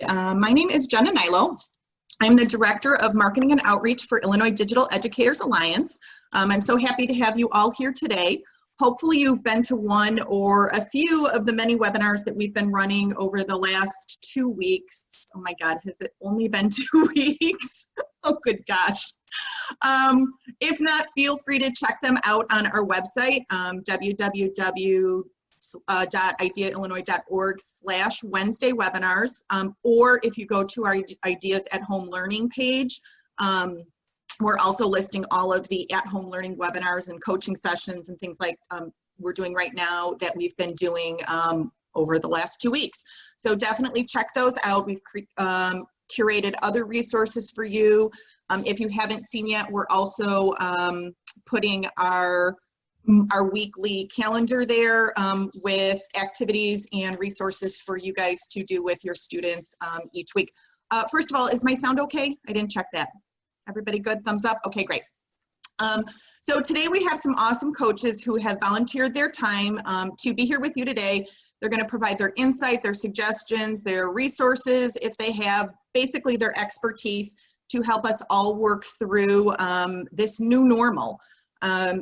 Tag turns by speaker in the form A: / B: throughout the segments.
A: My name is Jenna. I'm the Director of Marketing and Outreach for Illinois Digital Educators Alliance. I'm so happy to have you all here today. Hopefully you've been to one or a few of the many webinars that we've been running over the last 2 weeks. Oh my God, has it only been 2 weeks? Oh, good gosh. If not, feel free to check them out on our website, www.ideaillinois.org/Wednesday webinars, or if you go to our Ideas at Home Learning page, we're also listing all of the at-home learning webinars and coaching sessions and things like we're doing right now that we've been doing over the last 2 weeks. So definitely check those out. We've curated other resources for you. If you haven't seen yet, we're also putting our weekly calendar there with activities and resources for you guys to do with your students each week. First of all, is my sound okay? I didn't check that. Everybody good? Thumbs up? Okay, great. So today we have some awesome coaches who have volunteered their time to be here with you today. They're going to provide their insight, their suggestions, their resources, if they have, basically their expertise to help us all work through this new normal.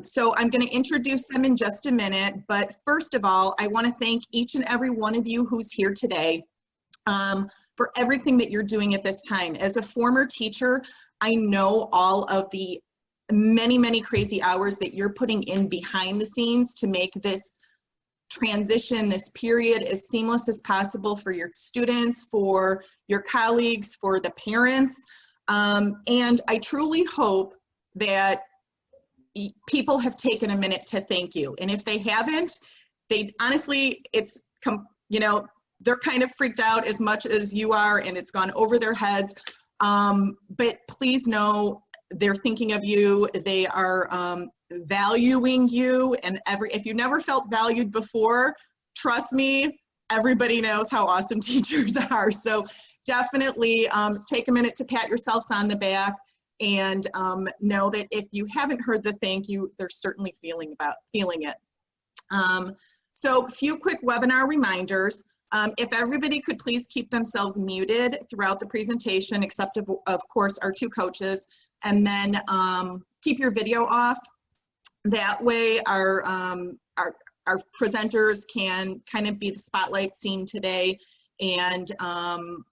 A: So I'm going to introduce them in just a minute, but first of all, I want to thank each and every one of you who's here today for everything that you're doing at this time. As a former teacher, I know all of the many crazy hours that you're putting in behind the scenes to make this transition, this period, as seamless as possible for your students, for your colleagues, for the parents. And I truly hope that people have taken a minute to thank you. And if they haven't, they honestly, it's, you know, they're kind of freaked out as much as you are, and it's gone over their heads. But please know they're thinking of you. They are valuing you, and if you never felt valued before, trust me, everybody knows how awesome teachers are. So definitely take a minute to pat yourselves on the back, and know that if you haven't heard the thank you, they're certainly feeling it. So a few quick webinar reminders. If everybody could please keep themselves muted throughout the presentation, except of course our two coaches, and then keep your video off. That way our presenters can kind of be the spotlight scene today, and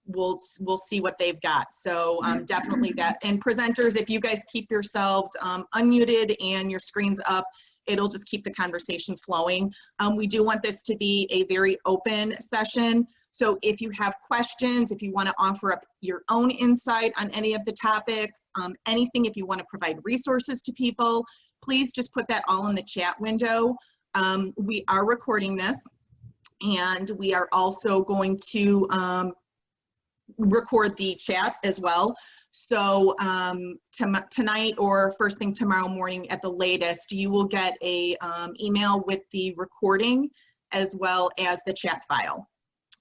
A: we'll see what they've got. So definitely that. And presenters, if you guys keep yourselves unmuted and your screens up, it'll just keep the conversation flowing. We do want this to be a very open session. So if you have questions, if you want to offer up your own insight on any of the topics, anything, if you want to provide resources to people, please just put that all in the chat window. We are recording this, and we are also going to record the chat as well. So tonight or first thing tomorrow morning at the latest, you will get a email with the recording as well as the chat file.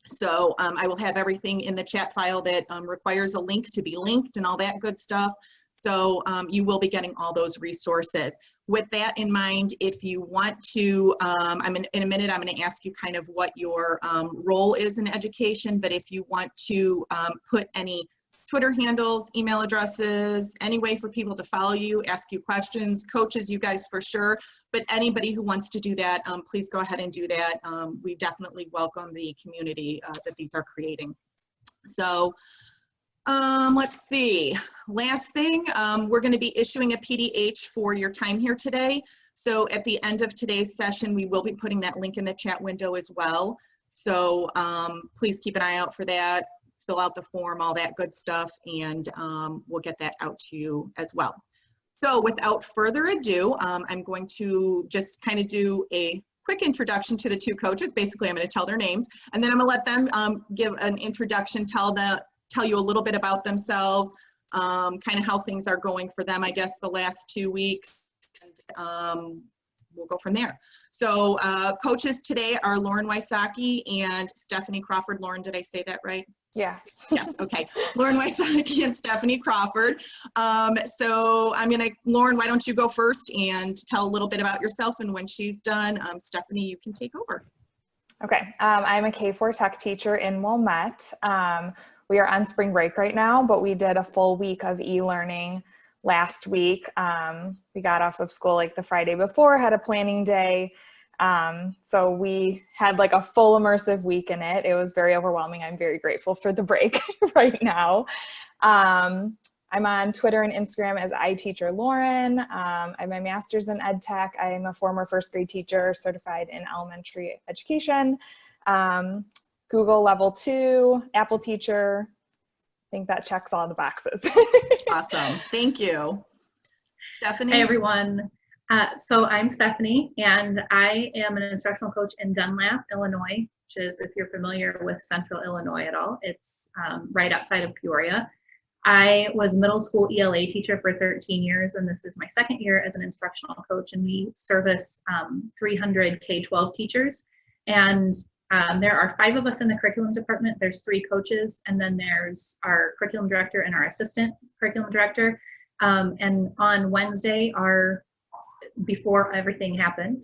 A: So I will have everything in the chat file that requires a link to be linked and all that good stuff. So you will be getting all those resources. With that in mind, if you want to, in a minute, I'm going to ask you kind of what your role is in education, but if you want to put any Twitter handles, email addresses, any way for people to follow you, ask you questions, coaches, you guys for sure, but anybody who wants to do that, please go ahead and do that. We definitely welcome the community that these are creating. So let's see, last thing, we're going to be issuing a PDH for your time here today. So at the end of today's session, we will be putting that link in the chat window as well. So please keep an eye out for that. Fill out the form, all that good stuff, and we'll get that out to you as well. So without further ado, I'm going to just kind of do a quick introduction to the two coaches. Basically, I'm going to tell their names, and then I'm going to let them give an introduction, tell you a little bit about themselves, kind of how things are going for them, I guess, the last 2 weeks. And, we'll go from there. So coaches today are Lauren Wysocki and Stephanie Crawford. Lauren, did I say that right?
B: Yeah.
A: Yes, okay. Lauren Wysocki and Stephanie Crawford. So Lauren, why don't you go first and tell a little bit about yourself, and when she's done, Stephanie, you can take over.
B: Okay, I'm a K-4 tech teacher in Wilmette. we are on spring break right now, but we did a full week of e-learning last week. We got off of school like the Friday before, had a planning day. So we had like a full immersive week in it. It was very overwhelming. I'm very grateful for the break right now. I'm on Twitter and Instagram as iTeacherLauren. I have my master's in ed tech. I am a former first grade teacher certified in elementary education. Google level 2, Apple teacher. I think that checks all the boxes.
A: Awesome. Thank you. Stephanie?
C: Hey, everyone. So I'm Stephanie, and I am an instructional coach in Dunlap, Illinois, which is, if you're familiar with Central Illinois at all, it's right outside of Peoria. I was a middle school ELA teacher for 13 years, and this is my second year as an instructional coach, and we service 300 K-12 teachers. And there are 5 of us in the curriculum department. There's 3 coaches, and then there's our curriculum director and our assistant curriculum director. And on Wednesday, before everything happened,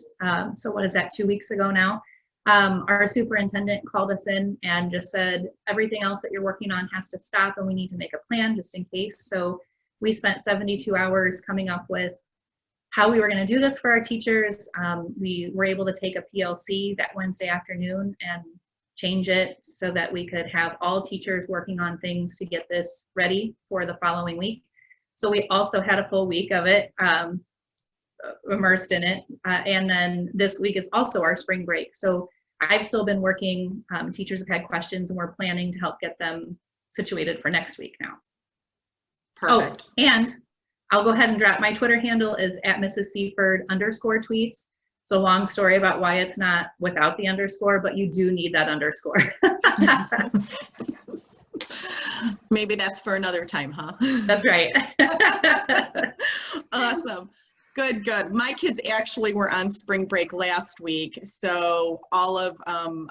C: so what is that, 2 weeks ago now, our superintendent called us in and just said, everything else that you're working on has to stop and we need to make a plan just in case. So we spent 72 hours coming up with how we were going to do this for our teachers. We were able to take a PLC that Wednesday afternoon and change it so that we could have all teachers working on things to get this ready for the following week. So we also had a full week of it, immersed in it. And then this week is also our spring break. So I've still been working. Teachers have had questions, and we're planning to help get them situated for next week now.
A: Perfect.
C: Oh, and I'll go ahead and drop my Twitter handle is @MrsSeaford_tweets. So long story about why it's not without the underscore, but you do need that underscore.
A: Maybe that's for another time, huh?
C: That's right.
A: Awesome. Good, good. My kids actually were on spring break last week, so all of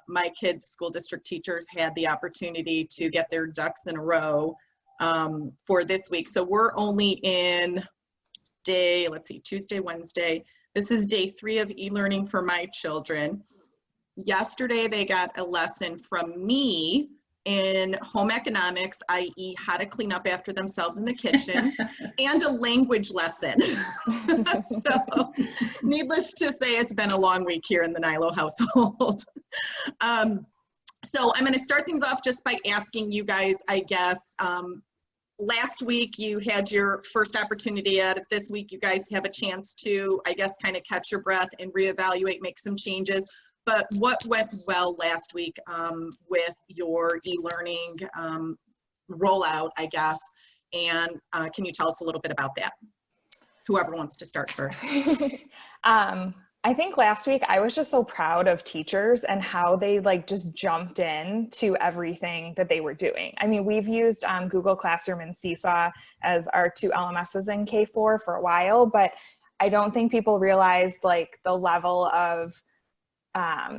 A: my kids' school district teachers had the opportunity to get their ducks in a row for this week. So we're only in Tuesday, Wednesday. This is day 3 of e-learning for my children. Yesterday, they got a lesson from me in home economics, i.e. how to clean up after themselves in the kitchen, and a language lesson. So needless to say, it's been a long week here in the Milo household. So I'm going to start things off just by asking you guys, I guess, last week you had your first opportunity at it. This week you guys have a chance to, I guess, kind of catch your breath and reevaluate, make some changes. But what went well last week with your e-learning rollout, I guess, and can you tell us a little bit about that? Whoever wants to start first.
B: I think last week I was just so proud of teachers and how they just jumped in to everything that they were doing. I mean, we've used Google Classroom and Seesaw as our 2 LMSs in K4 for a while, but I don't think people realized the level of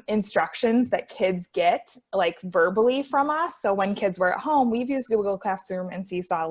B: instructions that kids get verbally from us. So when kids were at home, we've used Google Classroom and Seesaw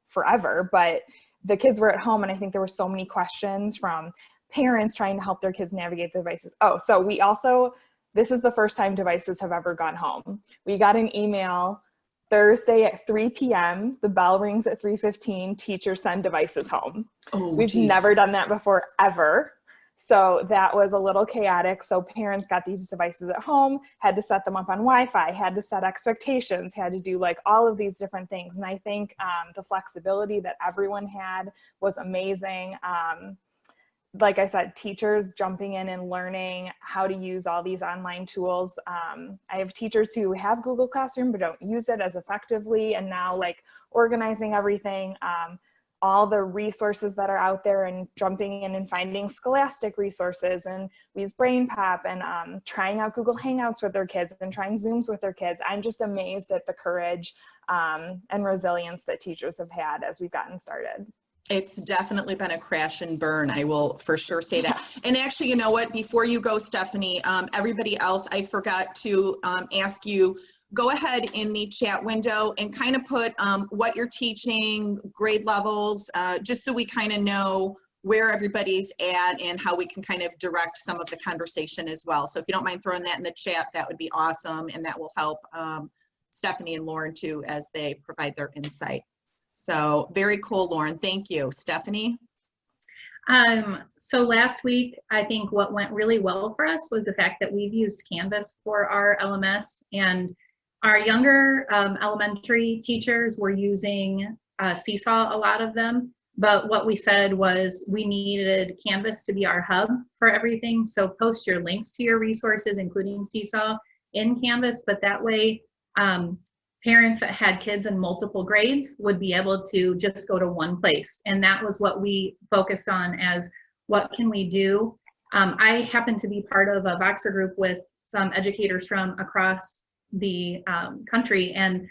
B: forever, but the kids were at home, and I think there were so many questions from parents trying to help their kids navigate the devices. Oh, so we also, this is the first time devices have ever gone home. We got an email Thursday at 3 p.m. The bell rings at 3:15. Teachers send devices home.
A: Oh,
B: we've
A: geez.
B: Never done that before, ever. So that was a little chaotic. So parents got these devices at home, had to set them up on Wi-Fi, had to set expectations, had to do all of these different things. And I think the flexibility that everyone had was amazing. Like I said, teachers jumping in and learning how to use all these online tools. I have teachers who have Google Classroom but don't use it as effectively, and now organizing everything. All the resources that are out there, and jumping in and finding Scholastic resources, and we use BrainPop, and trying out Google Hangouts with their kids and trying Zooms with their kids. I'm just amazed at the courage and resilience that teachers have had as we've gotten started.
A: It's definitely been a crash and burn. I will for sure say that. And actually, you know what, before you go, Stephanie, everybody else, I forgot to ask you, go ahead in the chat window and kind of put what you're teaching, grade levels, just so we kind of know where everybody's at and how we can kind of direct some of the conversation as well. So if you don't mind throwing that in the chat, that would be awesome, and that will help Stephanie and Lauren too, as they provide their insight. So very cool, Lauren. Thank you. Stephanie?
C: So last week, I think what went really well for us was the fact that we've used Canvas for our LMS, and our younger elementary teachers were using Seesaw, a lot of them. But what we said was we needed Canvas to be our hub for everything. So post your links to your resources, including Seesaw, in Canvas, but that way parents that had kids in multiple grades would be able to just go to one place. And that was what we focused on as what can we do. I happen to be part of a Voxer group with some educators from across the country, and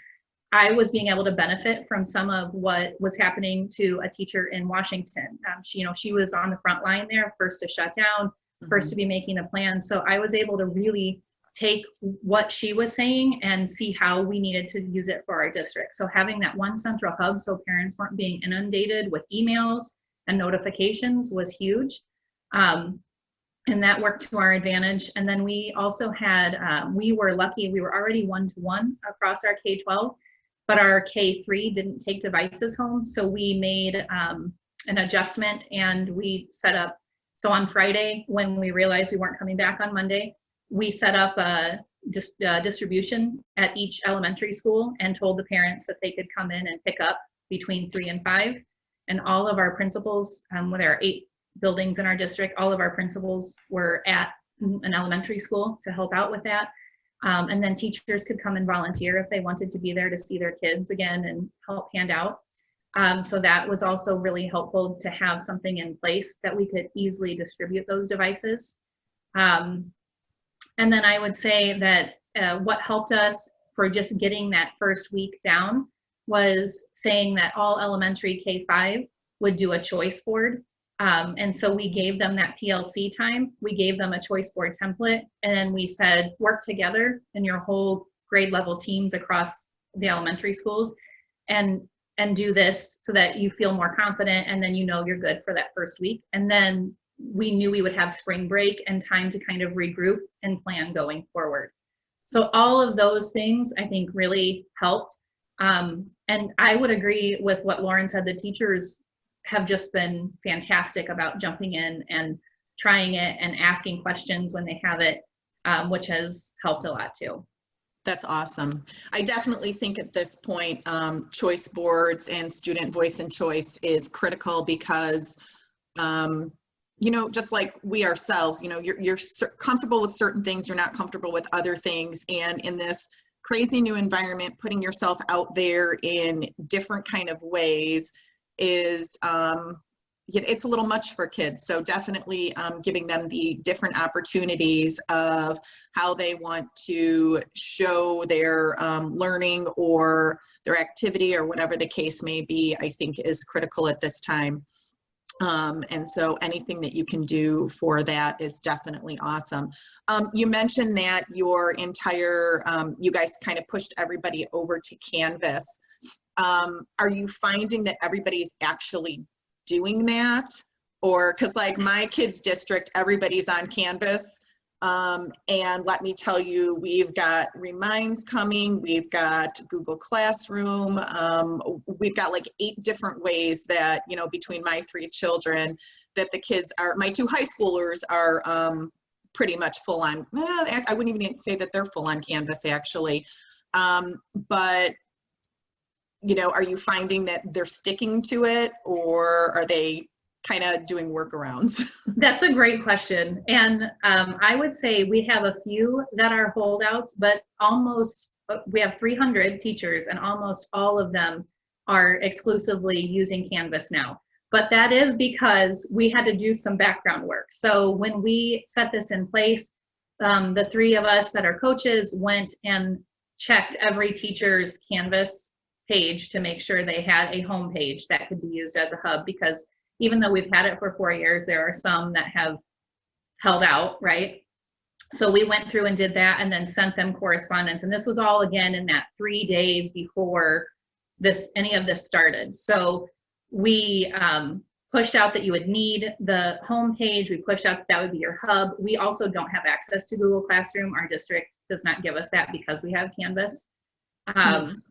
C: I was being able to benefit from some of what was happening to a teacher in Washington. She was on the front line there, first to shut down, first to be making a plan. So I was able to really take what she was saying and see how we needed to use it for our district. So having that one central hub so parents weren't being inundated with emails and notifications was huge. And that worked to our advantage. And then we also had, we were lucky, we were already one-to-one across our K-12, but our K-3 didn't take devices home. So we made an adjustment and we set up, so on Friday, when we realized we weren't coming back on Monday, we set up a distribution at each elementary school and told the parents that they could come in and pick up between 3 and 5. And all of our principals, there are 8 buildings in our district, all of our principals were at an elementary school to help out with that. And then teachers could come and volunteer if they wanted to be there to see their kids again and help hand out. So that was also really helpful to have something in place that we could easily distribute those devices. And then I would say that what helped us for just getting that first week down was saying that all elementary K-5 would do a choice board. And so we gave them that PLC time. We gave them a choice board template, and then we said, work together in your whole grade level teams across the elementary schools and do this so that you feel more confident, and then you know you're good for that first week. And then we knew we would have spring break and time to kind of regroup and plan going forward. So all of those things I think really helped. And I would agree with what Lauren said. The teachers have just been fantastic about jumping in and trying it and asking questions when they have it, which has helped a lot too.
A: That's awesome. I definitely think at this point, choice boards and student voice and choice is critical because, just like we ourselves, you're comfortable with certain things, you're not comfortable with other things. And in this crazy new environment, putting yourself out there in different kind of ways is, it's a little much for kids. So definitely giving them the different opportunities of how they want to show their learning or their activity or whatever the case may be, I think is critical at this time. And so anything that you can do for that is definitely awesome. You mentioned that your entire, you guys kind of pushed everybody over to Canvas. Are you finding that everybody's actually doing that? Or, because like my kids' district, everybody's on Canvas. And let me tell you, we've got Reminds coming, we've got Google Classroom, we've got like 8 different ways that, between my 3 children, that the kids are, my 2 high schoolers are pretty much full on, well, I wouldn't even say that they're full on Canvas actually. But are you finding that they're sticking to it, or are they kind of doing workarounds?
C: That's a great question. And I would say we have a few that are holdouts, but we have 300 teachers and almost all of them are exclusively using Canvas now. But that is because we had to do some background work. So when we set this in place, the 3 of us that are coaches went and checked every teacher's Canvas page to make sure they had a home page that could be used as a hub, because even though we've had it for 4 years, there are some that have held out, right? So we went through and did that and then sent them correspondence. And this was all again in that 3 days before any of this started. So we pushed out that you would need the home page. We pushed out that would be your hub. We also don't have access to Google Classroom. Our district does not give us that because we have Canvas.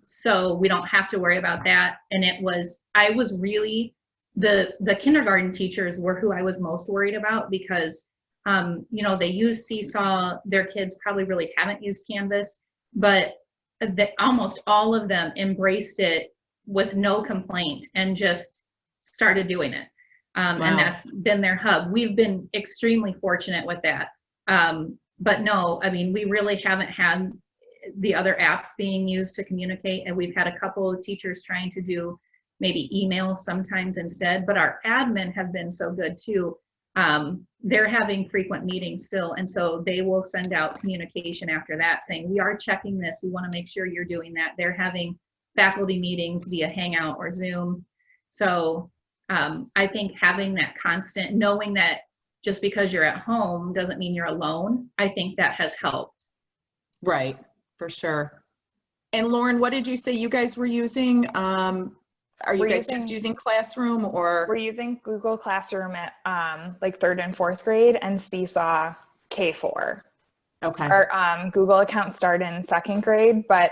C: So we don't have to worry about that. And I was really, the kindergarten teachers were who I was most worried about because, you know, they use Seesaw, their kids probably really haven't used Canvas, but almost all of them embraced it with no complaint and just started doing it.
A: Wow.
C: And that's been their hub. We've been extremely fortunate with that. But no, I mean, we really haven't had the other apps being used to communicate. And we've had a couple of teachers trying to do maybe email sometimes instead, but our admin have been so good too. They're having frequent meetings still. And so they will send out communication after that saying, we are checking this. We want to make sure you're doing that. They're having faculty meetings via Hangout or Zoom. So I think having that constant, knowing that just because you're at home doesn't mean you're alone, I think that has helped.
A: Right, for sure. And Lauren, what did you say you guys were using? Are you guys just using Classroom or?
B: We're using Google Classroom at like 3rd and 4th grade and Seesaw K4.
A: Okay.
B: Our Google account started in 2nd grade, but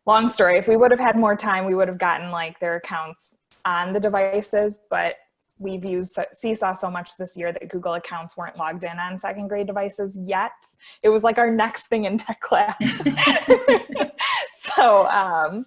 B: long story, if we would have had more time, we would have gotten like their accounts on the devices, but we've used Seesaw so much this year that Google accounts weren't logged in on 2nd grade devices yet. It was like our next thing in tech class. So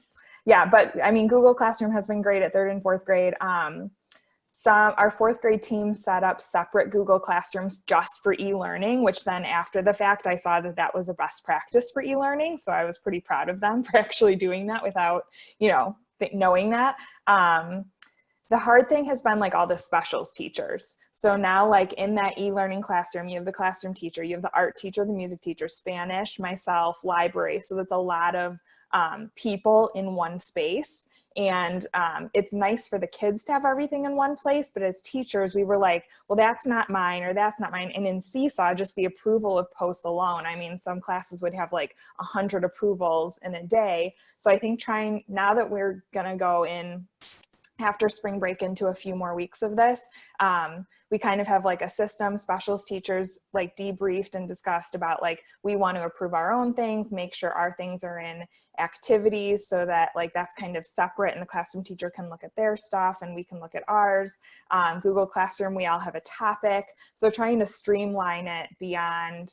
B: yeah, but I mean, Google Classroom has been great at 3rd and 4th grade. Our 4th grade team set up separate Google Classrooms just for e-learning, which then after the fact, I saw that that was a best practice for e-learning. So I was pretty proud of them for actually doing that without, you know, knowing that. The hard thing has been like all the specials teachers. So now like in that e-learning classroom, you have the classroom teacher, you have the art teacher, the music teacher, Spanish, myself, library. So that's a lot of people in one space. And it's nice for the kids to have everything in one place, but as teachers, we were like, well, that's not mine or that's not mine. And in Seesaw, just the approval of posts alone, I mean, some classes would have like 100 approvals in a day. So I think now that we're gonna go in after spring break into a few more weeks of this, we kind of have like a system, specials teachers like debriefed and discussed about like, we want to approve our own things, make sure our things are in activities so that like that's kind of separate and the classroom teacher can look at their stuff and we can look at ours. Google Classroom, we all have a topic. So trying to streamline it beyond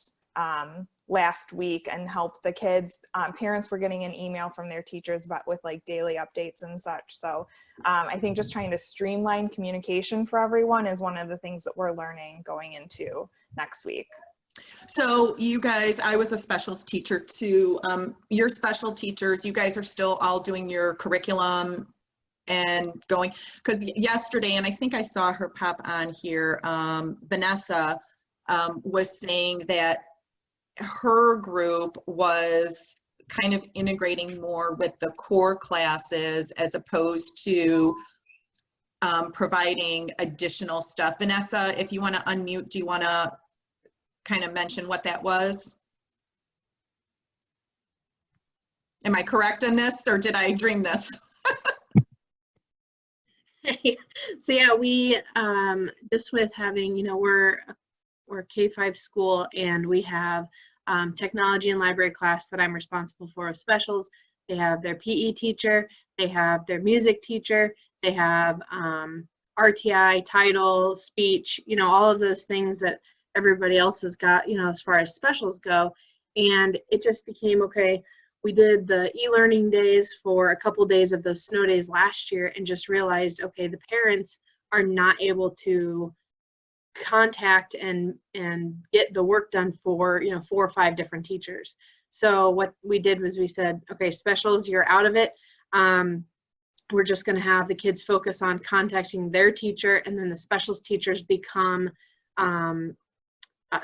B: last week and help the kids. Parents were getting an email from their teachers with like daily updates and such. So I think just trying to streamline communication for everyone is one of the things that we're learning going into next week.
A: So you guys, I was a specials teacher too. Your special teachers, you guys are still all doing your curriculum and going, because yesterday, and I think I saw her pop on here, Vanessa was saying that her group was kind of integrating more with the core classes as opposed to providing additional stuff. Vanessa, if you want to unmute, do you want to kind of mention what that was? Am I correct in this, or did I dream this?
D: So yeah, we just with having, you know, we're K-5 school and we have technology and library class that I'm responsible for of specials. They have their PE teacher, they have their music teacher, they have RTI, title, speech, you know, all of those things that everybody else has got, you know, as far as specials go. And it just became, okay, we did the e-learning days for a couple days of those snow days last year and just realized, okay, the parents are not able to contact and get the work done for, you know, 4 or 5 different teachers. So what we did was we said, okay, specials, you're out of it. We're just going to have the kids focus on contacting their teacher, and then the specials teachers become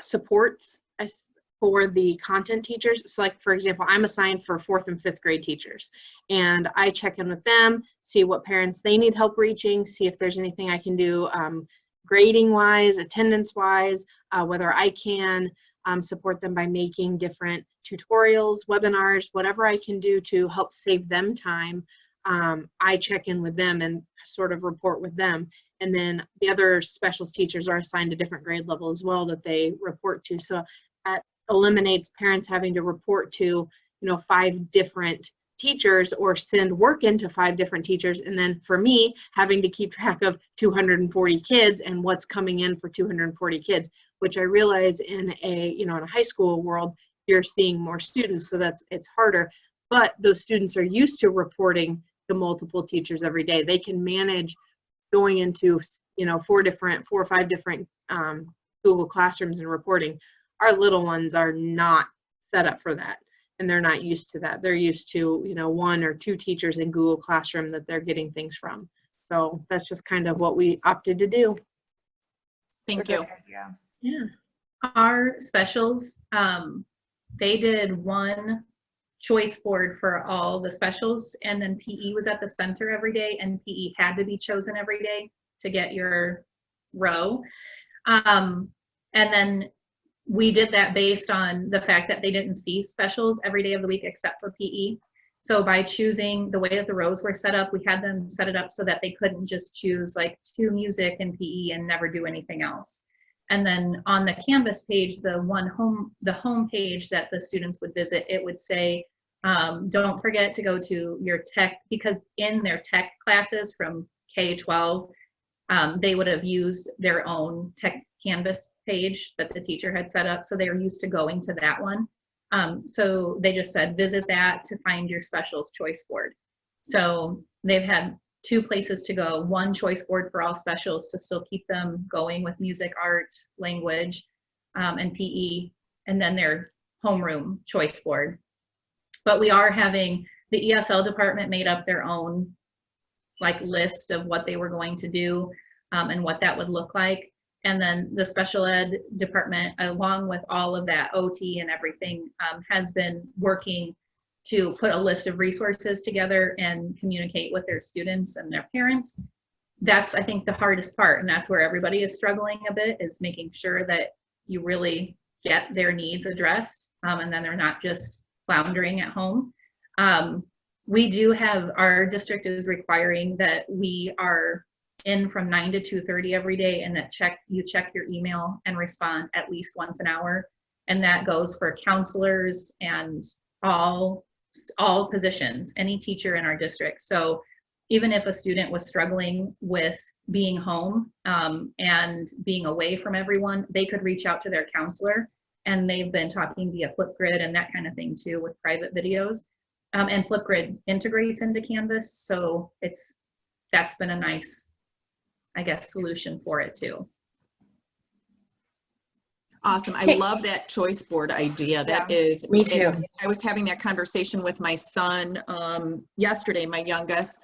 D: supports for the content teachers. So like, for example, I'm assigned for 4th and 5th grade teachers, and I check in with them, see what parents they need help reaching, see if there's anything I can do grading wise, attendance wise, whether I can support them by making different tutorials, webinars, whatever I can do to help save them time. I check in with them and sort of report with them. And then the other specials teachers are assigned a different grade level as well that they report to. So that eliminates parents having to report to, you 5 different teachers or send work into 5 different teachers. And then for me, having to keep track of 240 kids and what's coming in for 240 kids, which I realize in in a high school world, you're seeing more students, so it's harder. But those students are used to reporting to multiple teachers every day. They can manage going into 4 or 5 different Google Classrooms and reporting. Our little ones are not set up for that, and they're not used to that. They're used to 1 or 2 teachers in Google Classroom that they're getting things from. So that's just kind of what we opted to do.
A: Thank you.
C: Yeah. Our specials, they did 1 choice board for all the specials, and then PE was at the center every day, and PE had to be chosen every day to get your row. And then we did that based on the fact that they didn't see specials every day of the week except for PE. So by choosing the way that the rows were set up, we had them set it up so that they couldn't just choose like 2 music and PE and never do anything else. And then on the Canvas page, the home page that the students would visit, it would say, don't forget to go to your tech, because in their tech classes from K-12, they would have used their own tech Canvas page that the teacher had set up. So they were used to going to that one. So they just said, visit that to find your specials choice board. So they've had 2 places to go, 1 choice board for all specials to still keep them going with music, art, language, and PE, and then their homeroom choice board. But we are having the ESL department made up their own list of what they were going to do and what that would look like. And then the special ed department, along with all of that OT and everything, has been working to put a list of resources together and communicate with their students and their parents. That's, I think, the hardest part, and that's where everybody is struggling a bit, is making sure that you really get their needs addressed, and then they're not just floundering at home. We do have, our district is requiring that we are in from 9 to 2:30 every day, and that you check your email and respond at least once an hour. And that goes for counselors and all positions, any teacher in our district. So even if a student was struggling with being home and being away from everyone, they could reach out to their counselor, and they've been talking via Flipgrid and that kind of thing too, with private videos. And Flipgrid integrates into Canvas, so that's been a nice, I guess, solution for it too.
A: Awesome. I love that choice board idea. That is,
E: me too.
A: I was having that conversation with my son yesterday, my youngest,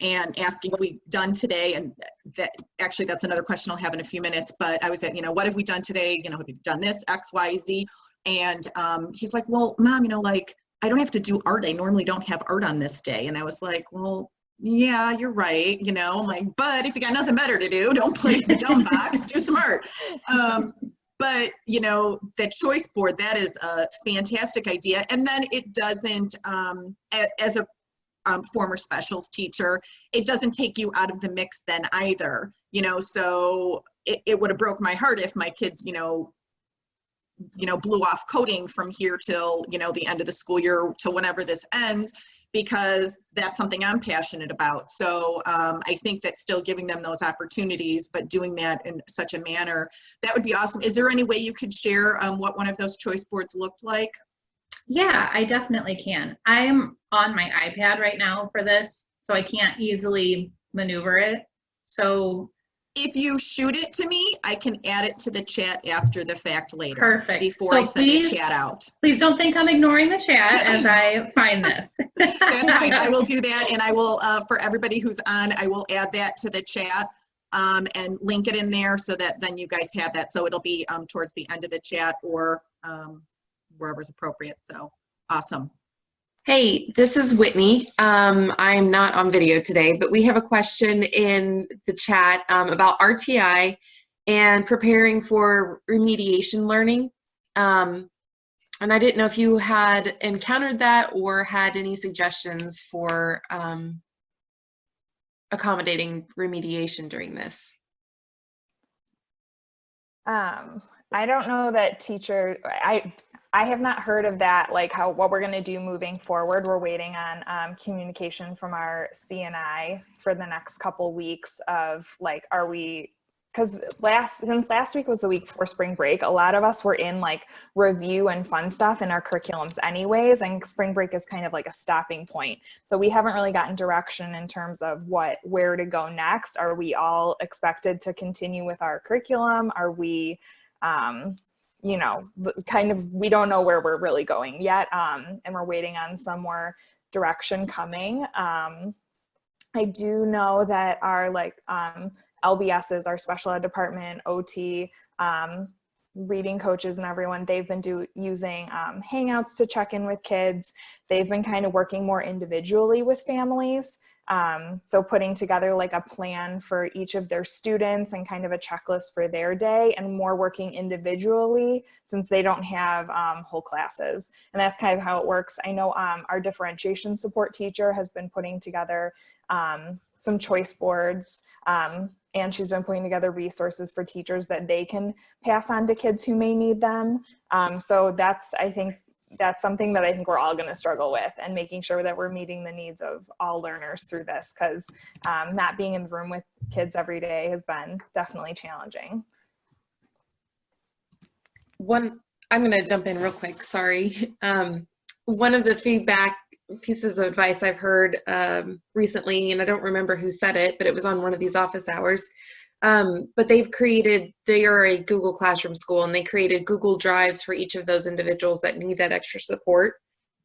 A: and asking what we've done today. And that's another question I'll have in a few minutes, but I was at, what have we done today? Have we done this, X, Y, Z? And he's like, well, Mom, I don't have to do art. I normally don't have art on this day. And I was like, well, yeah, you're right. I'm like, but if you got nothing better to do, don't play the dumb box, do some art. But that choice board, that is a fantastic idea. And then it doesn't, as a former specials teacher, it doesn't take you out of the mix then either, so it would have broke my heart if my kids, blew off coding from here till, the end of the school year, till whenever this ends, because that's something I'm passionate about. So I think that still giving them those opportunities, but doing that in such a manner, that would be awesome. Is there any way you could share what one of those choice boards looked like?
C: Yeah, I definitely can. I am on my iPad right now for this, so I can't easily maneuver it. So
A: if you shoot it to me, I can add it to the chat after the fact later.
C: Perfect.
A: Before I send the chat out.
C: Please don't think I'm ignoring the chat as I find this.
A: That's fine. I will do that, and I will, for everybody who's on, I will add that to the chat and link it in there so that then you guys have that. So it'll be towards the end of the chat or wherever's appropriate. So awesome.
E: Hey, this is Whitney. I'm not on video today, but we have a question in the chat about RTI and preparing for remediation learning. And I didn't know if you had encountered that or had any suggestions for accommodating remediation during this.
B: I don't know that I have not heard of that, like what we're going to do moving forward. We're waiting on communication from our CNI for the next couple weeks of like, are we, because since last week was the week before spring break, a lot of us were in like review and fun stuff in our curriculums anyways, and spring break is kind of like a stopping point. So we haven't really gotten direction in terms of where to go next. Are we all expected to continue with our curriculum? Are we, you know, kind of, we don't know where we're really going yet. And we're waiting on some more direction coming. I do know that our LBSs, our special ed department, OT, reading coaches and everyone, they've been using Hangouts to check in with kids. They've been kind of working more individually with families. So putting together like a plan for each of their students and kind of a checklist for their day, and more working individually since they don't have whole classes. And that's kind of how it works. I know our differentiation support teacher has been putting together some choice boards, and she's been putting together resources for teachers that they can pass on to kids who may need them. So I think that's something that I think we're all going to struggle with, and making sure that we're meeting the needs of all learners through this, because not being in the room with kids every day has been definitely challenging.
E: I'm going to jump in real quick. Sorry. One of the feedback pieces of advice I've heard recently, and I don't remember who said it, but it was on one of these office hours. But they are a Google Classroom school, and they created Google Drives for each of those individuals that need that extra support.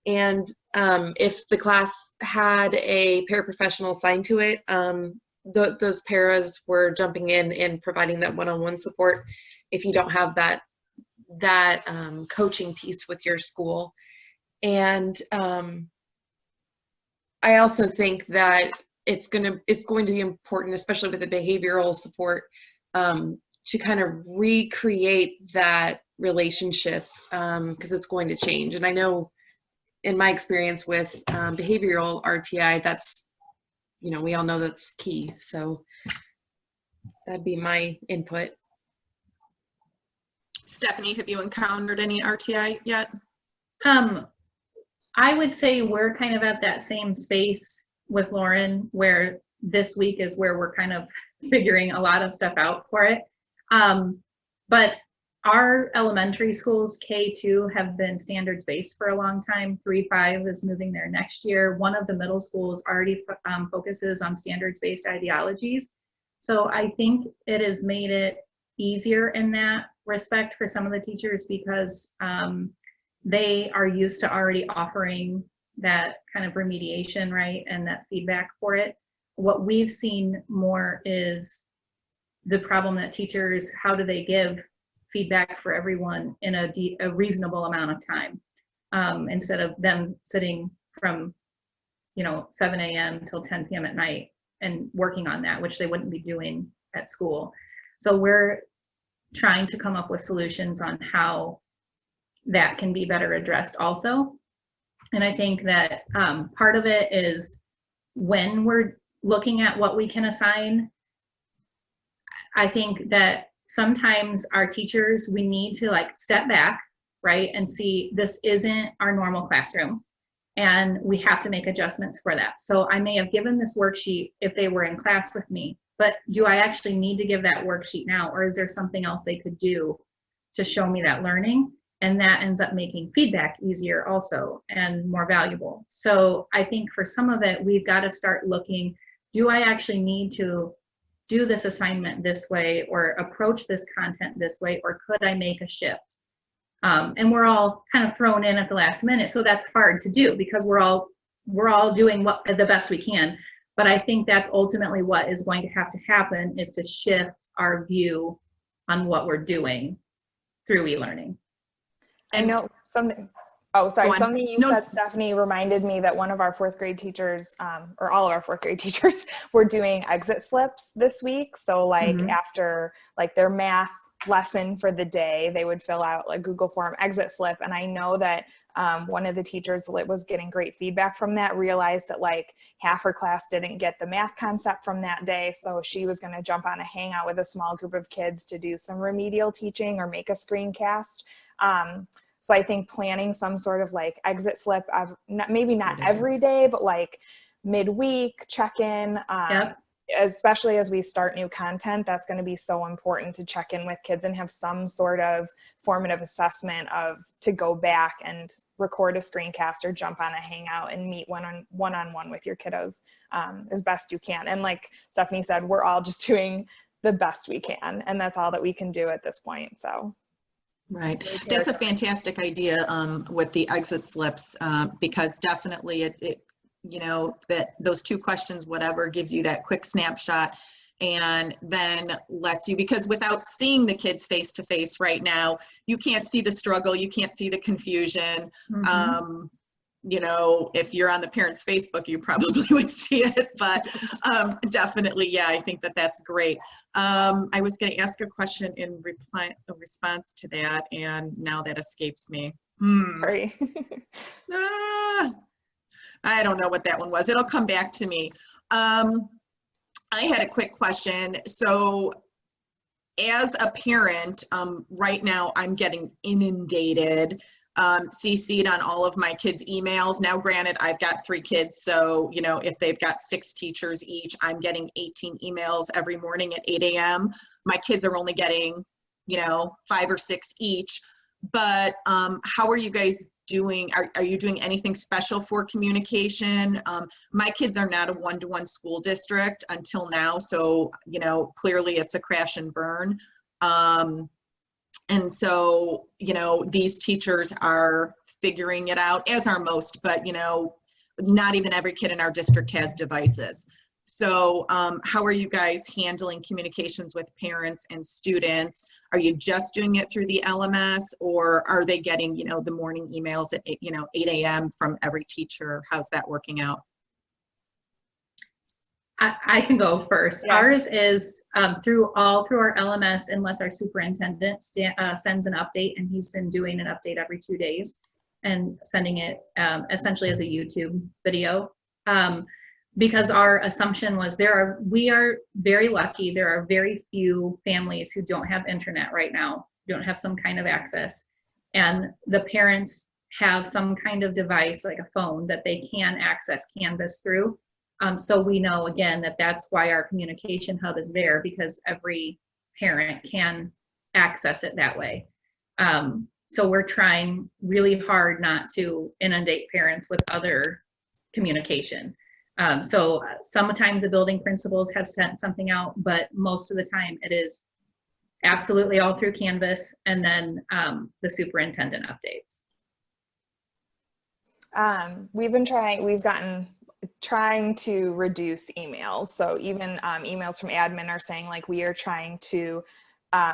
E: And if the class had a paraprofessional assigned to it, those paras were jumping in and providing that one-on-one support if you don't have that coaching piece with your school. And I also think that it's going to be important, especially with the behavioral support, to kind of recreate that relationship, because it's going to change. And I know in my experience with behavioral RTI, that's, we all know that's key. So that'd be my input.
A: Stephanie, have you encountered any RTI yet?
C: I would say we're kind of at that same space with Lauren, where this week is where we're kind of figuring a lot of stuff out for it. But our elementary schools, K2, have been standards-based for a long time. 3-5 is moving there next year. One of the middle schools already focuses on standards-based ideologies. So I think it has made it easier in that respect for some of the teachers, because they are used to already offering that kind of remediation, right, and that feedback for it. What we've seen more is the problem that teachers, how do they give feedback for everyone in a reasonable amount of time, instead of them sitting from 7 a.m. till 10 p.m. at night and working on that, which they wouldn't be doing at school. So we're trying to come up with solutions on how that can be better addressed also. And I think that part of it is when we're looking at what we can assign, I think that sometimes our teachers, we need to step back, right, and see this isn't our normal classroom, and we have to make adjustments for that. So I may have given this worksheet if they were in class with me, but do I actually need to give that worksheet now, or is there something else they could do to show me that learning? And that ends up making feedback easier also and more valuable. So I think for some of it, we've got to start looking, do I actually need to do this assignment this way, or approach this content this way, or could I make a shift? And we're all kind of thrown in at the last minute, so that's hard to do because we're all doing the best we can. But I think that's ultimately what is going to have to happen, is to shift our view on what we're doing through e-learning.
B: I know something. Oh, sorry. Something you said, Stephanie, reminded me that one of our fourth grade teachers, or all of our fourth grade teachers, were doing exit slips this week. So after their math lesson for the day, they would fill out Google form exit slip. And I know that one of the teachers was getting great feedback from that, realized that half her class didn't get the math concept from that day. So she was going to jump on a hangout with a small group of kids to do some remedial teaching or make a screencast. So I think planning some sort of like exit slip of maybe not every day, but like midweek check-in,
C: Yep.
B: especially as we start new content, that's going to be so important to check in with kids and have some sort of formative assessment of to go back and record a screencast or jump on a hangout and meet one-on-one with your kiddos as best you can. And like Stephanie said, we're all just doing the best we can, and that's all that we can do at this point. So.
A: Right. That's a fantastic idea with the exit slips because definitely it you know, that those 2 questions, whatever, gives you that quick snapshot and then lets you, because without seeing the kids face to face right now, you can't see the struggle, you can't see the confusion. You know, if you're on the parents' Facebook, you probably would see it, but definitely, yeah, I think that that's great. I was going to ask a question in response to that, and now that escapes me.
B: Sorry.
A: I don't know what that one was. It'll come back to me. I had a quick question. So as a parent, right now I'm getting inundated, CC'd on all of my kids' emails. Now, granted, I've got 3 kids, so, you know, if they've got 6 teachers each, I'm getting 18 emails every morning at 8 a.m. My kids are only getting, you know, 5 or 6 each. But how are you guys doing? Are you doing anything special for communication? My kids are not a one-to-one school district until now, so, you know, clearly it's a crash and burn. And so, you know, these teachers are figuring it out, as are most, but, you know, not even every kid in our district has devices. So how are you guys handling communications with parents and students? Are you just doing it through the LMS, or are they getting, you know, the morning emails at 8 a.m. from every teacher? How's that working out?
C: I can go first.
B: Yeah.
C: Ours is through our LMS, unless our superintendent sends an update, and he's been doing an update every 2 days and sending it essentially as a YouTube video. Because our assumption was we are very lucky. There are very few families who don't have internet right now, don't have some kind of access. And the parents have some kind of device, like a phone, that they can access Canvas through. So we know, again, that that's why our communication hub is there, because every parent can access it that way. So we're trying really hard not to inundate parents with other communication. So sometimes the building principals have sent something out, but most of the time it is absolutely all through Canvas, and then the superintendent updates.
B: We've gotten trying to reduce emails. So even emails from admin are saying, like, we are trying to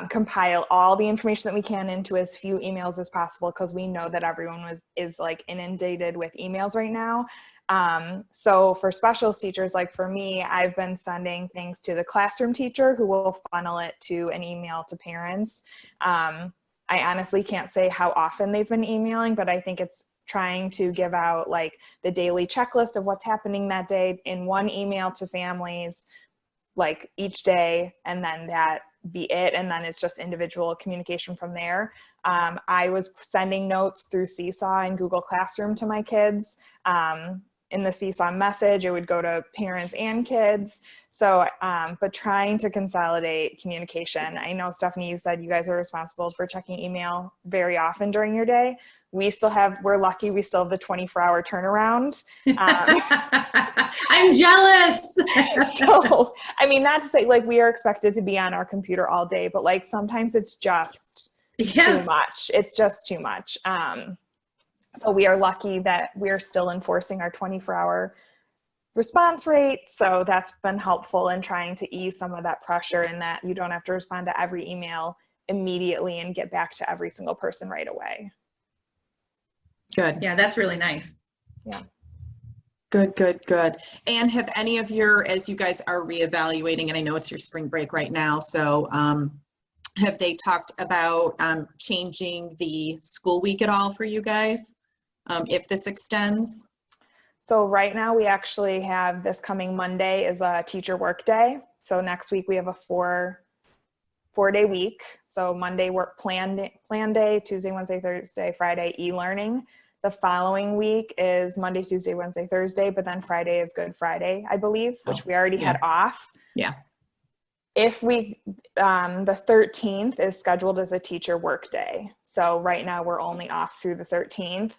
B: compile all the information that we can into as few emails as possible, because we know that everyone is like inundated with emails right now. So for specials teachers, like for me, I've been sending things to the classroom teacher, who will funnel it to an email to parents. I honestly can't say how often they've been emailing, but I think it's trying to give out like the daily checklist of what's happening that day in one email to families, like each day, and then that be it. And then it's just individual communication from there. I was sending notes through Seesaw and Google Classroom to my kids. In the Seesaw message, it would go to parents and kids. So, but trying to consolidate communication. I know, Stephanie, you said you guys are responsible for checking email very often during your day. We're lucky, we still have the 24-hour turnaround.
C: I'm jealous.
B: So, I mean, not to say like we are expected to be on our computer all day, but like sometimes it's just too much. It's just too much. So we are lucky that we're still enforcing our 24-hour response rate. So that's been helpful in trying to ease some of that pressure, and that you don't have to respond to every email immediately and get back to every single person right away.
A: Good.
C: Yeah, that's really nice.
B: Yeah.
A: Good, good, good. And have any of as you guys are reevaluating, and I know it's your spring break right now, so have they talked about changing the school week at all for you guys, if this extends?
B: So right now we actually have this coming Monday is a teacher work day. So next week we have a 4-day week. So Monday work plan day, Tuesday, Wednesday, Thursday, Friday e-learning. The following week is Monday, Tuesday, Wednesday, Thursday, but then Friday is Good Friday, I believe, which we already had off.
A: Yeah.
B: If we, the 13th is scheduled as a teacher work day. So right now we're only off through the 13th.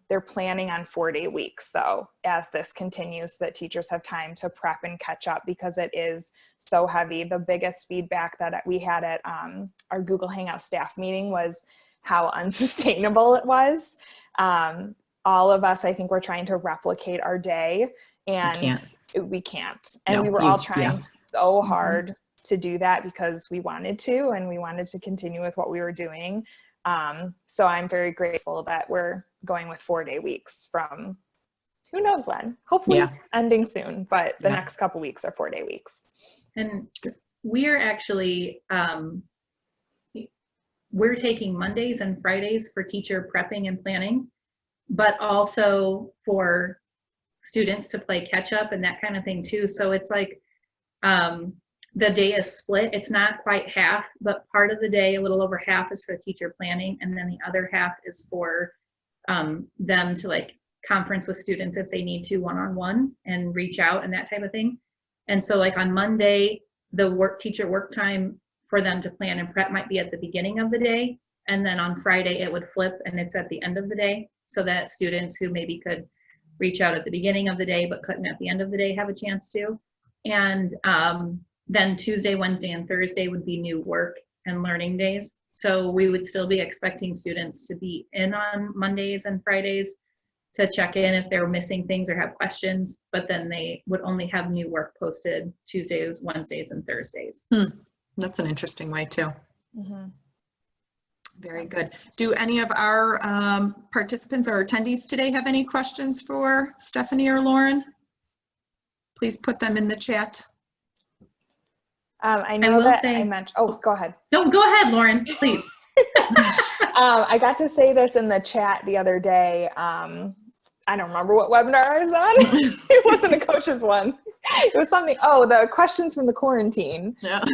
B: They're planning on 4-day weeks though, as this continues, so that teachers have time to prep and catch up, because it is so heavy. The biggest feedback that we had at our Google Hangout staff meeting was how unsustainable it was. All of us, I think, we're trying to replicate our day, and we can't. And we were all trying so hard to do that because we wanted to, and we wanted to continue with what we were doing. So I'm very grateful that we're going with 4-day weeks from who knows when, hopefully ending soon, but the next couple weeks are 4-day weeks.
C: And we're actually, we're taking Mondays and Fridays for teacher prepping and planning, but also for students to play catch up and that kind of thing too. So it's like, the day is split. It's not quite half, but part of the day, a little over half, is for teacher planning, and then the other half is for them to like conference with students if they need to one-on-one and reach out and that type of thing. And so like on Monday, the teacher work time for them to plan and prep might be at the beginning of the day, and then on Friday it would flip and it's at the end of the day, so that students who maybe could reach out at the beginning of the day but couldn't at the end of the day have a chance to. And then Tuesday, Wednesday, and Thursday would be new work and learning days. So we would still be expecting students to be in on Mondays and Fridays to check in if they're missing things or have questions, but then they would only have new work posted Tuesdays, Wednesdays, and Thursdays.
A: That's an interesting way too. Very good. Do any of our participants or attendees today have any questions for Stephanie or Lauren? Please put them in the chat.
B: I know that I mentioned, go ahead.
C: No, go ahead, Lauren, please.
B: I got to say this in the chat the other day. I don't remember what webinar I was on. It wasn't a coach's one. It was something, the questions from the quarantine.
A: Yeah.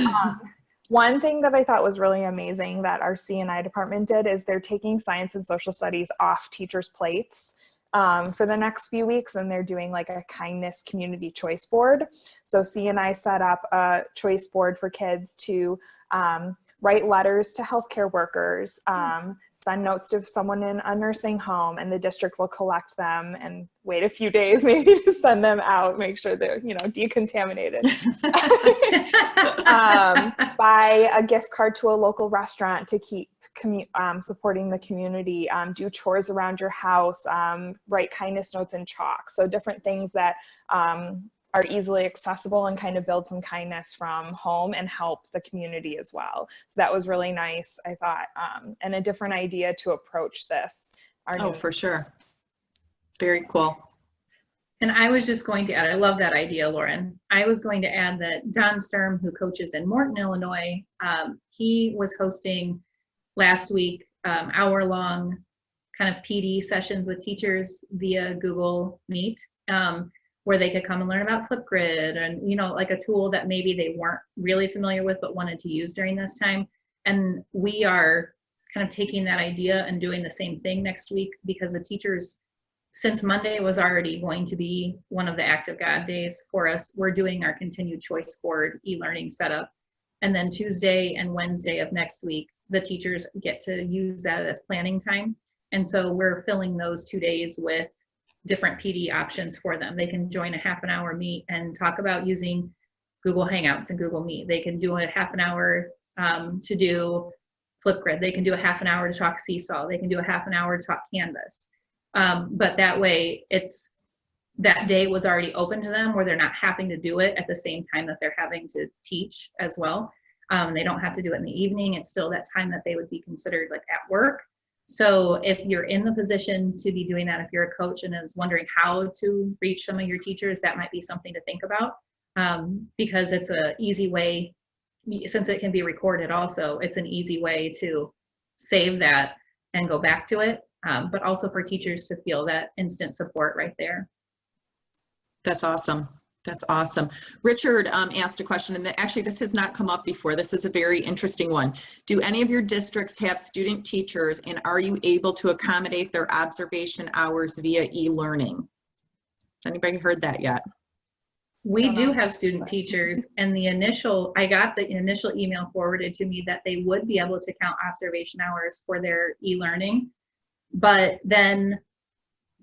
B: One thing that I thought was really amazing that our C&I department did is they're taking science and social studies off teachers' plates for the next few weeks, and they're doing like a kindness community choice board. So C&I set up a choice board for kids to write letters to healthcare workers, send notes to someone in a nursing home, and the district will collect them and wait a few days maybe to send them out, make sure they're, decontaminated. Buy a gift card to a local restaurant to keep supporting the community, do chores around your house, write kindness notes in chalk. So different things that are easily accessible and kind of build some kindness from home and help the community as well. So that was really nice, I thought, and a different idea to approach this.
A: For sure. Very cool.
C: And I was just going to add, I love that idea, Lauren. I was going to add that Don Sturm, who coaches in Morton, Illinois, he was hosting last week hour-long kind of PD sessions with teachers via Google Meet, where they could come and learn about Flipgrid and, like a tool that maybe they weren't really familiar with but wanted to use during this time. And we are kind of taking that idea and doing the same thing next week, because the teachers, since Monday was already going to be one of the Act of God days for us, we're doing our continued choice board e-learning setup. And then Tuesday and Wednesday of next week, the teachers get to use that as planning time. And so we're filling those 2 days with different PD options for them. They can join a half an hour meet and talk about using Google Hangouts and Google Meet. They can do a half an hour to do Flipgrid. They can do a half an hour to talk Seesaw. They can do a half an hour to talk Canvas. But that way, that day was already open to them, where they're not having to do it at the same time that they're having to teach as well. They don't have to do it in the evening. It's still that time that they would be considered like at work. So if you're in the position to be doing that, if you're a coach and is wondering how to reach some of your teachers, that might be something to think about, because it's an easy way, since it can be recorded also, it's an easy way to save that and go back to it, but also for teachers to feel that instant support right there.
A: That's awesome. That's awesome. Richard asked a question, and actually this has not come up before. This is a very interesting one. Do any of your districts have student teachers, and are you able to accommodate their observation hours via e-learning? Has anybody heard that yet?
C: We do have student teachers, and I got the initial email forwarded to me that they would be able to count observation hours for their e-learning, but then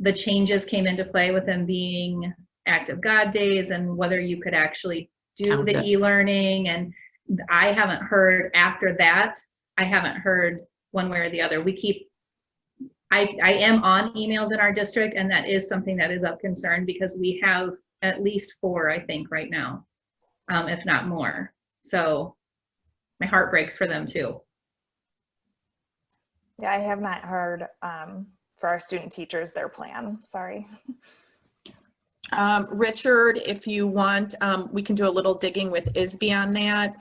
C: the changes came into play with them being active God days and whether you could actually do the e-learning. And I haven't heard after that, I haven't heard one way or the other. I am on emails in our district, and that is something that is of concern because we have at least 4, I think, right now, if not more. So my heart breaks for them too.
B: Yeah, I have not heard for our student teachers their plan. Sorry.
A: Richard, if you want, we can do a little digging with ISB on that.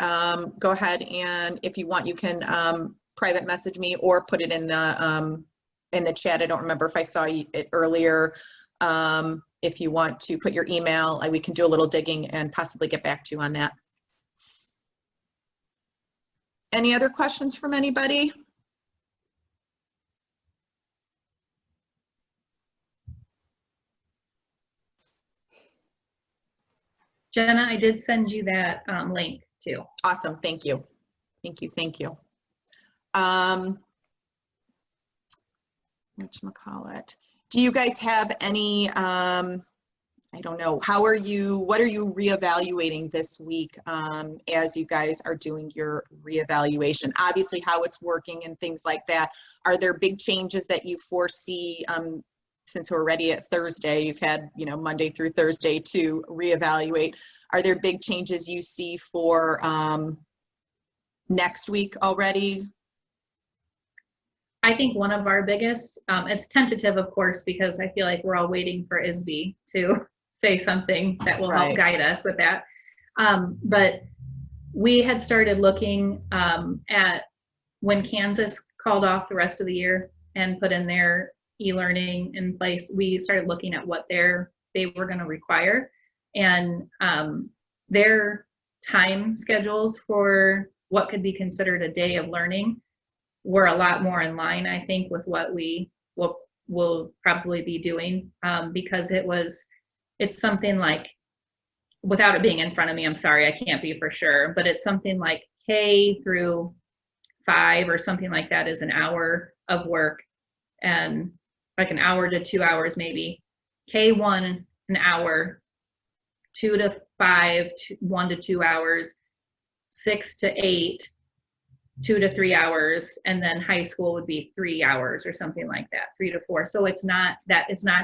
A: Go ahead, and if you want, you can private message me or put it in the chat. I don't remember if I saw it earlier. If you want to put your email, we can do a little digging and possibly get back to you on that. Any other questions from anybody?
C: Jenna, I did send you that link too.
A: Awesome, thank you. Thank you, thank you. Whatchamacallit? Do you guys have any, I don't know, what are you reevaluating this week as you guys are doing your reevaluation? Obviously how it's working and things like that. Are there big changes that you foresee since we're already at Thursday? You've had, Monday through Thursday to reevaluate. Are there big changes you see for next week already?
C: I think one of our biggest, it's tentative, of course, because I feel like we're all waiting for ISB to say something that will help guide us with that. But we had started looking at when Kansas called off the rest of the year and put in their e-learning in place, we started looking at what they were going to require, and their time schedules for what could be considered a day of learning were a lot more in line, I think, with what we will probably be doing, because it's something like, without it being in front of me, I'm sorry, I can't be for sure, but it's something like K through 5 or something like that is an hour of work, and like an hour to 2 hours maybe. K1, an hour, 2 to 5, 1 to 2 hours, 6 to 8, 2 to 3 hours, and then high school would be 3 hours or something like that, 3 to 4. So it's not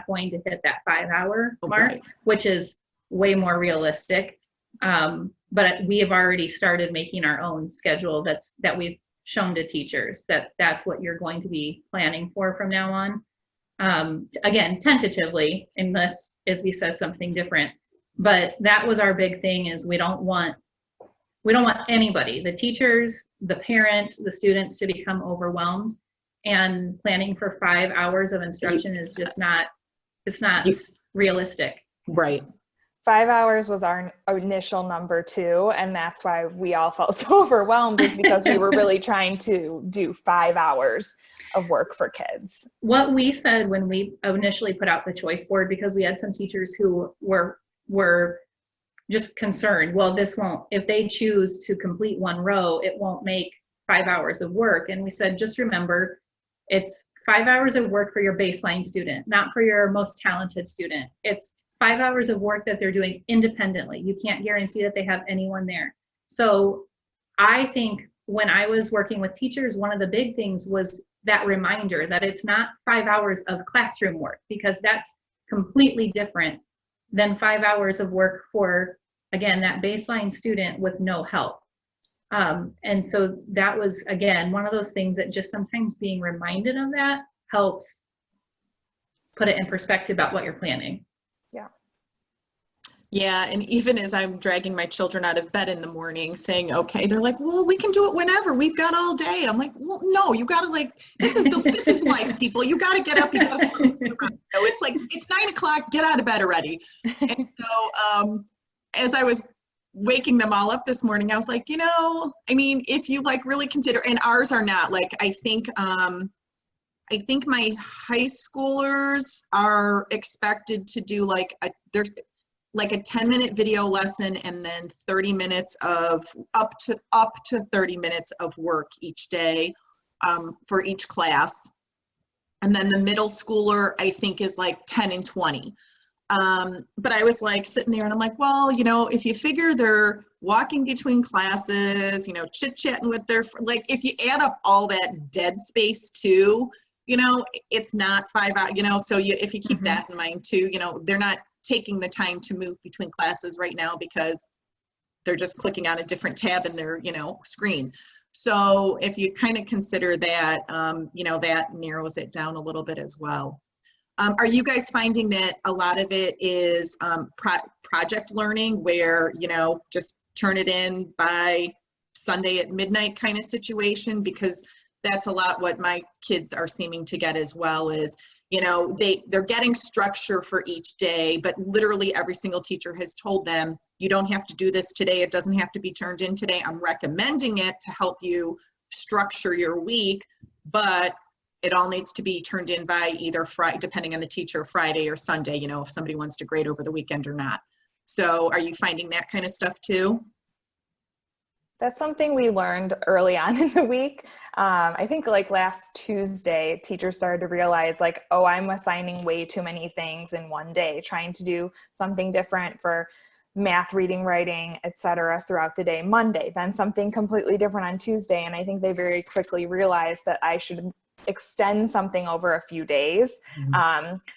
C: going to hit that 5-hour mark, which is way more realistic. But we have already started making our own schedule that we've shown to teachers that's what you're going to be planning for from now on. Again, tentatively, unless ISB says something different. But that was our big thing, is we don't want anybody, the teachers, the parents, the students, to become overwhelmed, and planning for 5 hours of instruction is just not realistic.
A: Right.
B: 5 hours was our initial number too, and that's why we all felt so overwhelmed, is because we were really trying to do 5 hours of work for kids.
C: What we said when we initially put out the choice board, because we had some teachers who were just concerned, well, this won't, if they choose to complete one row, it won't make 5 hours of work. And we said, just remember, it's 5 hours of work for your baseline student, not for your most talented student. It's 5 hours of work that they're doing independently. You can't guarantee that they have anyone there. So I think when I was working with teachers, one of the big things was that reminder that it's not 5 hours of classroom work, because that's completely different than 5 hours of work for, again, that baseline student with no help. And so that was, again, one of those things that just sometimes being reminded of that helps put it in perspective about what you're planning.
B: Yeah.
A: Yeah, and even as I'm dragging my children out of bed in the morning saying, okay, they're like, well, we can do it whenever, we've got all day. I'm like, well, no, you gotta, like, this is life, people. You gotta get up, you gotta start moving around. So it's like, it's 9 o'clock, get out of bed already. And so as I was waking them all up this morning, I was like, I mean, if you like really consider, and ours are not like, I think my high schoolers are expected to do like a 10-minute video lesson and then 30 minutes of up to 30 minutes of work each day for each class. And then the middle schooler, I think, is like 10 and 20. But I was like sitting there and I'm like, well, if you figure they're walking between classes, chit-chatting with their, like, if you add up all that dead space too, it's not 5 hours, so if you keep that in mind too, they're not taking the time to move between classes right now because they're just clicking on a different tab in their, screen. So if you kind of consider that, that narrows it down a little bit as well. Are you guys finding that a lot of it is project learning where, just turn it in by Sunday at midnight kind of situation? Because that's a lot what my kids are seeming to get as well is, they're getting structure for each day, but literally every single teacher has told them, you don't have to do this today. It doesn't have to be turned in today. I'm recommending it to help you structure your week, but it all needs to be turned in by either Friday, depending on the teacher, Friday or Sunday, if somebody wants to grade over the weekend or not. So are you finding that kind of stuff too?
B: That's something we learned early on in the week. I think like last Tuesday, teachers started to realize like, oh, I'm assigning way too many things in one day, trying to do something different for math, reading, writing, etc. throughout the day Monday, then something completely different on Tuesday. And I think they very quickly realized that I should extend something over a few days.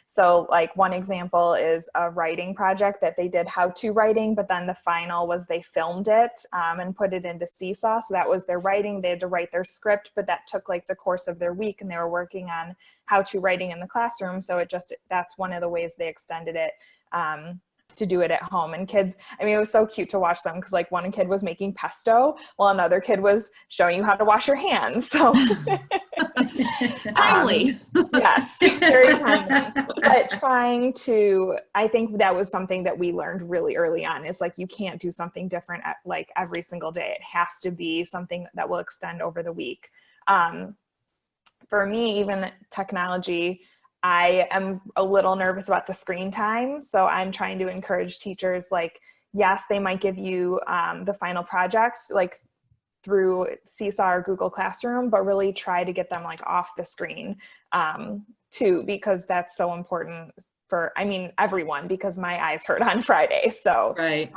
B: So like one example is a writing project that they did how-to writing, but then the final was they filmed it and put it into Seesaw. So that was their writing. They had to write their script, but that took like the course of their week and they were working on how-to writing in the classroom. So that's one of the ways they extended it to do it at home. And kids, I mean, it was so cute to watch them because like one kid was making pesto while another kid was showing you how to wash your hands. So
A: timely.
B: Yes, very timely. But I think that was something that we learned really early on. It's like, you can't do something different at like every single day. It has to be something that will extend over the week. For me, even technology, I am a little nervous about the screen time. So I'm trying to encourage teachers, like, yes, they might give you the final project, like through Seesaw or Google Classroom, but really try to get them like off the screen too, because that's so important for, everyone, because my eyes hurt on Friday. So
A: right.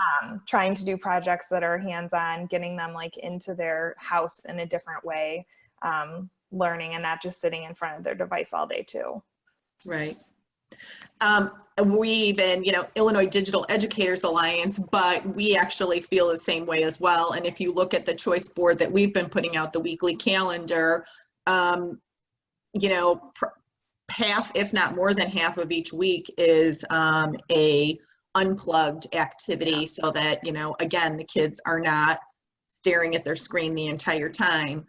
B: Trying to do projects that are hands-on, getting them like into their house in a different way, learning and not just sitting in front of their device all day too.
A: Right. We even, Illinois Digital Educators Alliance, but we actually feel the same way as well. And if you look at the choice board that we've been putting out, the weekly calendar, half, if not more than half of each week is a unplugged activity so that, again, the kids are not staring at their screen the entire time,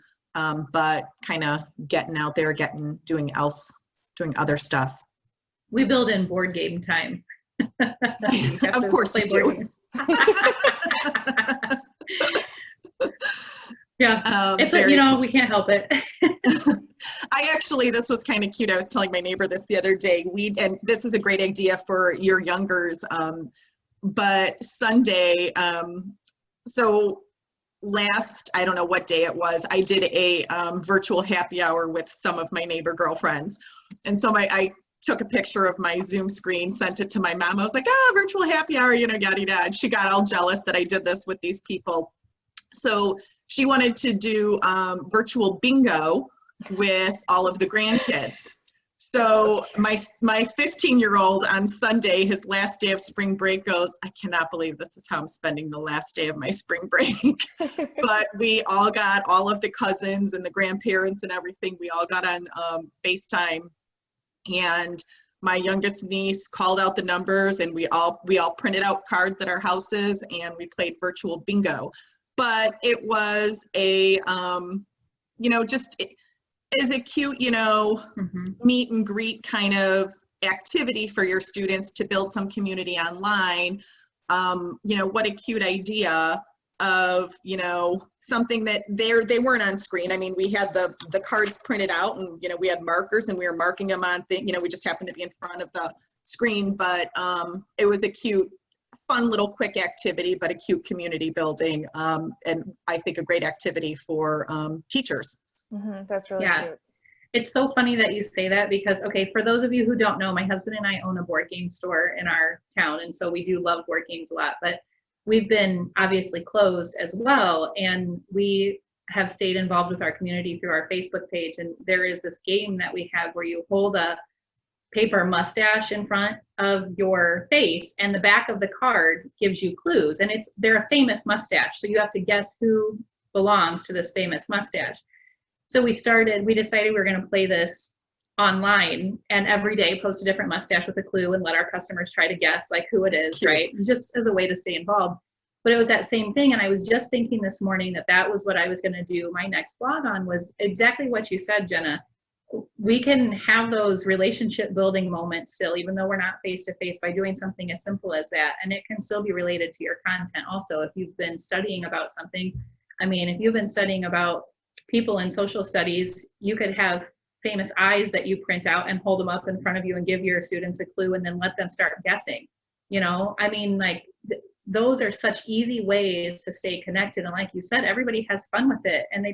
A: but kind of getting out there, doing other stuff.
C: We build in board game time.
A: Of course you do.
C: Yeah, it's like, we can't help it.
A: This was kind of cute. I was telling my neighbor this the other day. And this is a great idea for your youngers, but Sunday, so I don't know what day it was, I did a virtual happy hour with some of my neighbor girlfriends. And so I took a picture of my Zoom screen, sent it to my mom. I was like, virtual happy hour, yada, yada. And she got all jealous that I did this with these people. So she wanted to do virtual bingo with all of the grandkids. So my 15-year-old on Sunday, his last day of spring break, goes, I cannot believe this is how I'm spending the last day of my spring break. But we all got, all of the cousins and the grandparents and everything, we all got on FaceTime. And my youngest niece called out the numbers and we all printed out cards at our houses and we played virtual bingo. But it was is a cute, meet and greet kind of activity for your students to build some community online. you know, what a cute idea of, you know, something that they weren't on screen. I mean, we had the cards printed out, and, you know, we had markers and we were marking them on you know, we just happened to be in front of the screen, but it was a cute, fun little quick activity, but a cute community building, and I think a great activity for teachers.
B: That's really cute.
C: It's so funny that you say that because, okay, for those of you who don't know, my husband and I own a board game store in our town, and so we do love board games a lot, but we've been obviously closed as well, and we have stayed involved with our community through our Facebook page, and there is this game that we have where you hold a paper mustache in front of your face, and the back of the card gives you clues, and they're a famous mustache, so you have to guess who belongs to this famous mustache. So we decided we were going to play this online, and every day post a different mustache with a clue and let our customers try to guess like who it is, right? Just as a way to stay involved. But it was that same thing, and I was just thinking this morning that was what I was going to do my next blog on, was exactly what you said, Jenna. We can have those relationship building moments still, even though we're not face to face, by doing something as simple as that, and it can still be related to your content also. If you've been studying about something, I mean, if you've been studying about people in social studies, you could have famous eyes that you print out and hold them up in front of you and give your students a clue and then let them start guessing. You know, I mean, like those are such easy ways to stay connected. And like you said, everybody has fun with it, and they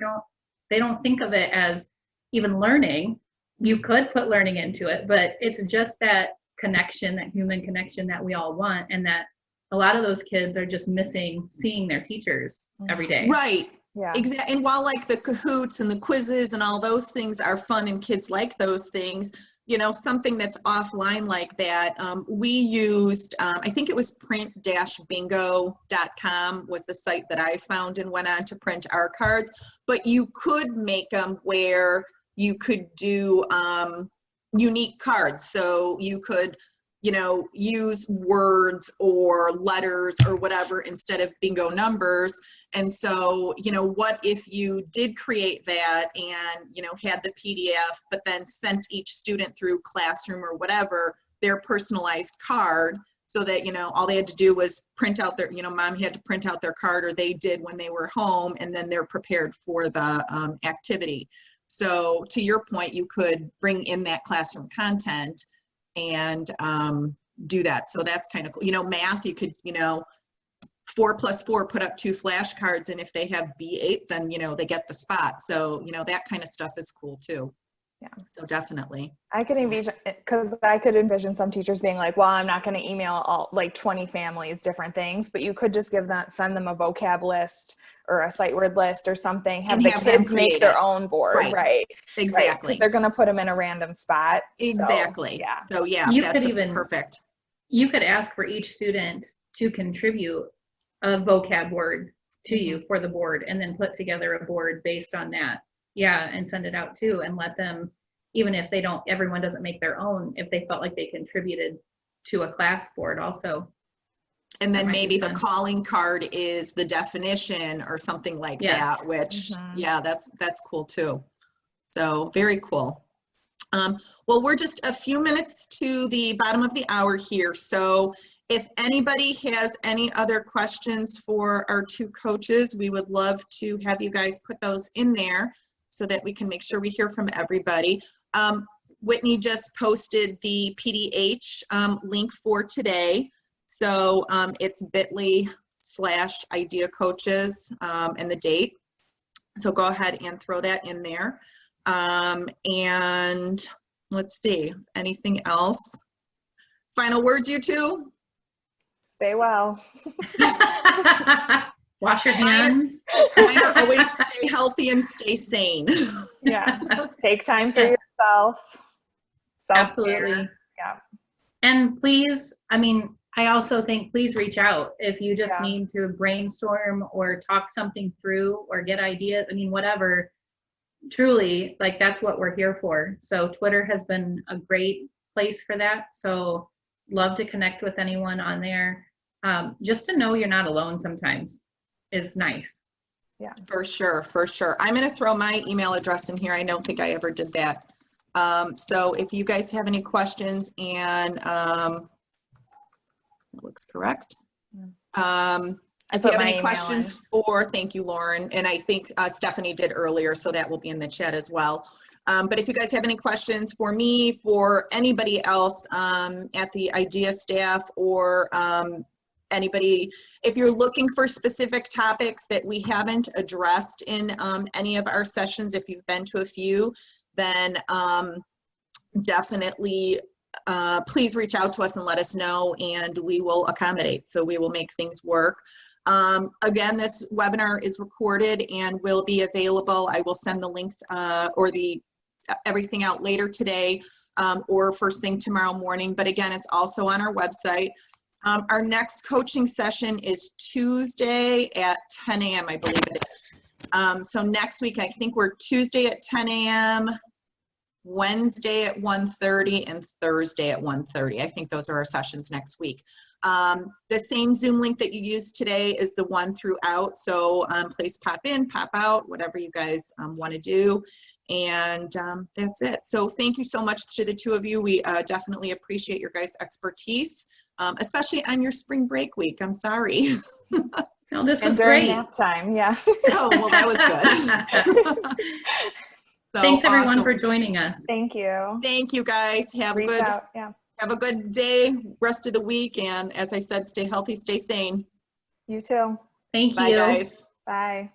C: don't think of it as even learning. You could put learning into it, but it's just that connection, that human connection that we all want, and that a lot of those kids are just missing seeing their teachers every day.
A: Right.
B: Yeah.
A: Exactly. And while like the Kahoots and the quizzes and all those things are fun and kids like those things, you know, something that's offline like that, we used, I think it was print-bingo.com was the site that I found and went on to print our cards, but you could make them where you could do unique cards. So you could, you know, use words or letters or whatever instead of bingo numbers. And so, you know, what if you did create that and, you know, had the PDF, but then sent each student through Classroom or whatever their personalized card, so that, you know, all they had to do was print out their, you know, mom had to print out their card, or they did when they were home, and then they're prepared for the activity. So to your point, you could bring in that classroom content and do that. So that's kind of cool. You know, math, you could, you know, 4 plus 4, put up 2 flashcards, and if they have B8, then, you know, they get the spot. So, you know, that kind of stuff is cool too.
B: Yeah.
A: So definitely.
B: I could envision some teachers being like, well, I'm not going to email all like 20 families different things, but you could just send them a vocab list or a sight word list or something, have the kids make their own board, right?
A: Exactly.
B: Right? They're going to put them in a random spot.
A: Exactly.
B: So, yeah.
A: So yeah, that's perfect.
C: You could ask for each student to contribute a vocab word to you for the board, and then put together a board based on that. Yeah, and send it out too, and let them, even if everyone doesn't make their own, if they felt like they contributed to a class board also.
A: And then maybe the calling card is the definition or something like that, which, yeah, that's cool too. So very cool. Well, we're just a few minutes to the bottom of the hour here. So if anybody has any other questions for our 2 coaches, we would love to have you guys put those in there so that we can make sure we hear from everybody. Whitney just posted the PDH link for today. So it's bit.ly/IDEAcoaches and the date. So go ahead and throw that in there. And let's see, anything else? Final words, you 2?
B: Stay well.
C: Wash your hands.
A: Always stay healthy and stay sane.
B: Yeah. Take time for yourself.
C: Absolutely.
B: Yeah.
C: And please, I mean, I also think please reach out if you just need to brainstorm or talk something through or get ideas. I mean, whatever. Truly, like, that's what we're here for. So Twitter has been a great place for that. So love to connect with anyone on there. Just to know you're not alone sometimes is nice.
B: Yeah,
A: for sure. I'm going to throw my email address in here. I don't think I ever did that. So if you guys have any questions, and it looks correct. If you have any questions thank you, Lauren, and I think Stephanie did earlier, so that will be in the chat as well. But if you guys have any questions for me, for anybody else at the IDEA staff, or anybody, if you're looking for specific topics that we haven't addressed in any of our sessions, if you've been to a few, then definitely please reach out to us and let us know, and we will accommodate. So we will make things work. Again, this webinar is recorded and will be available. I will send the links or everything out later today or first thing tomorrow morning. But again, it's also on our website. Our next coaching session is Tuesday at 10 a.m. I believe it is. So next week, I think we're Tuesday at 10 a.m., Wednesday at 1:30, and Thursday at 1:30. I think those are our sessions next week. The same Zoom link that you used today is the one throughout. So please pop in, pop out, whatever you guys want to do. And that's it. So thank you so much to the two of you. We definitely appreciate your guys' expertise, especially on your spring break week. I'm sorry.
C: No, this was
B: during
C: great.
B: nap time, yeah.
A: Oh, well, that was good. So,
C: thanks everyone
A: awesome.
C: for joining us.
B: Thank you.
A: Thank you guys. Have a good day, rest of the week, and as I said, stay healthy, stay sane.
B: You too.
C: Thank you.
A: Bye, guys.
B: Bye.